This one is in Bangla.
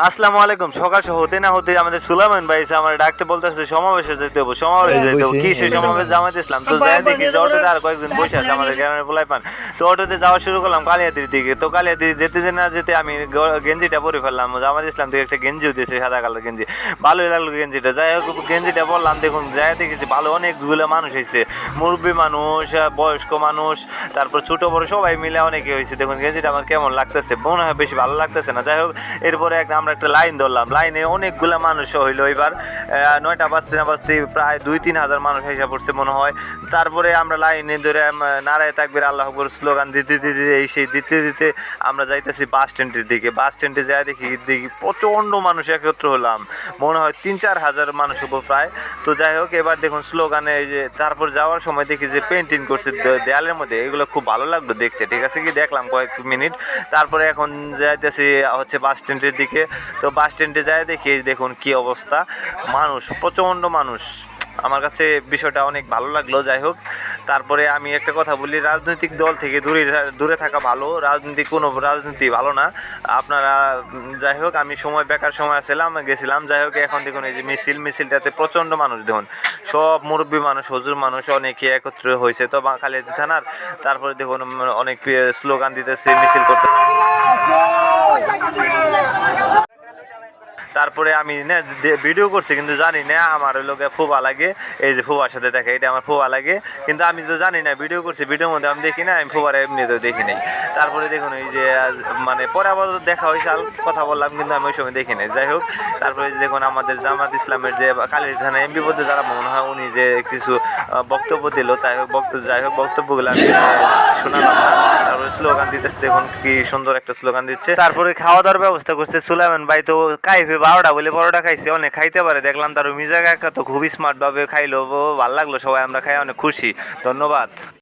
আসসালামু আলাইকুম। সকাল হতে না হতে আমাদের সুলাইমান ভাই এসে আমার ডাকতে বলতেছে সমাবেশে যেতে হবে, সমাবেশে যেতে হবে। কি সেই সমাবেশ? জামাত ইসলাম। তো যাই দেখি যে অটোতে আর কয়েকজন বসে আছে আমাদের গ্রামের পোলাপান। তো অটোতে যাওয়া শুরু করলাম কালিয়াদির দিকে। তো কালিয়াদির যেতে না যেতে আমি গেঞ্জিটা পরে ফেললাম। জামাত ইসলাম থেকে একটা গেঞ্জিও দিয়েছে, সাদা কালার গেঞ্জি। ভালোই লাগলো গেঞ্জিটা। যাই হোক গেঞ্জিটা বললাম, দেখুন যাই দেখেছি ভালো অনেকগুলো মানুষ হয়েছে, মুরব্বী মানুষ, বয়স্ক মানুষ, তারপর ছোট বড় সবাই মিলে অনেকে হয়েছে। দেখুন গেঞ্জিটা আমার কেমন লাগতেছে, মনে হয় বেশি ভালো লাগতেছে না। যাই হোক এরপরে আমরা একটা লাইন ধরলাম, লাইনে অনেকগুলো মানুষ হইলো। এবার 9টা বাজতে না বাজতে প্রায় 2-3 হাজার মানুষ এসে পড়ছে মনে হয়। তারপরে আমরা লাইনে ধরে নারায়ে তাকবীর আল্লাহু আকবার স্লোগান দিতে দিতে দিতে দিতে আমরা যাইতেছি বাস স্ট্যান্ডের দিকে। বাস স্ট্যান্ডে যাই দেখি প্রচণ্ড মানুষ একত্র হলাম, মনে হয় 3-4 হাজার মানুষ হবো প্রায়। তো যাই হোক এবার দেখুন স্লোগানে যে তারপর যাওয়ার সময় দেখি যে পেন্টিং করছে দেয়ালের মধ্যে, এগুলো খুব ভালো লাগলো দেখতে। ঠিক আছে, কি দেখলাম কয়েক মিনিট। তারপরে এখন যাইতেছি হচ্ছে বাস স্ট্যান্ডের দিকে। তো বাস স্ট্যান্ডে যায় দেখি দেখুন কি অবস্থা, মানুষ, প্রচণ্ড মানুষ। আমার কাছে বিষয়টা অনেক ভালো লাগলো। যাই হোক তারপরে আমি একটা কথা বলি, রাজনৈতিক দল থেকে দূরে থাকা ভালো। কোনো রাজনীতি ভালো না আপনারা। যাই হোক আমি বেকার সময় গেছিলাম। যাই হোক এখন দেখুন এই যে মিছিলটাতে প্রচণ্ড মানুষ, দেখুন সব মুরব্বী মানুষ, হুজুর মানুষ অনেকে একত্র হয়েছে তো কালিয়াদী থানার। তারপরে দেখুন অনেক স্লোগান দিতেছে, মিছিল করতে। তারপরে আমি না ভিডিও করছি, কিন্তু জানি না আমার ওই লোকে ফুবা লাগে। এই যে ফুবার সাথে দেখা, এটা আমার ফুবা লাগে, কিন্তু আমি তো জানি না। ভিডিও করছি, ভিডিওর মধ্যে আমি দেখি না, আমি ফুবার এমনিতেও দেখি নাই। তারপরে দেখুন এই যে মানে পরে আবার দেখা হয়েছে, কথা বললাম, কিন্তু আমি ওই সময় দেখি নাই। যাই হোক তারপরে দেখুন আমাদের জামাত ইসলামের যে কালিয়াদী থানা এমপি পদে যারা মনে হয় উনি যে কিছু বক্তব্য দিল, যাই হোক বক্তব্যগুলো আমি শোনালাম না। তারপরে স্লোগান দিতেছে, দেখুন কি সুন্দর একটা স্লোগান দিচ্ছে। তারপরে খাওয়া দাওয়ার ব্যবস্থা করছে সুলাইমান ভাই। তো কাইফে 12টা বলে পরোটা খাইছে, অনেক খাইতে পারে দেখলাম। তার মিজা কাকা তো খুবই স্মার্ট ভাবে খাইলো, ভালো লাগলো। সবাই আমরা খাই অনেক খুশি। ধন্যবাদ।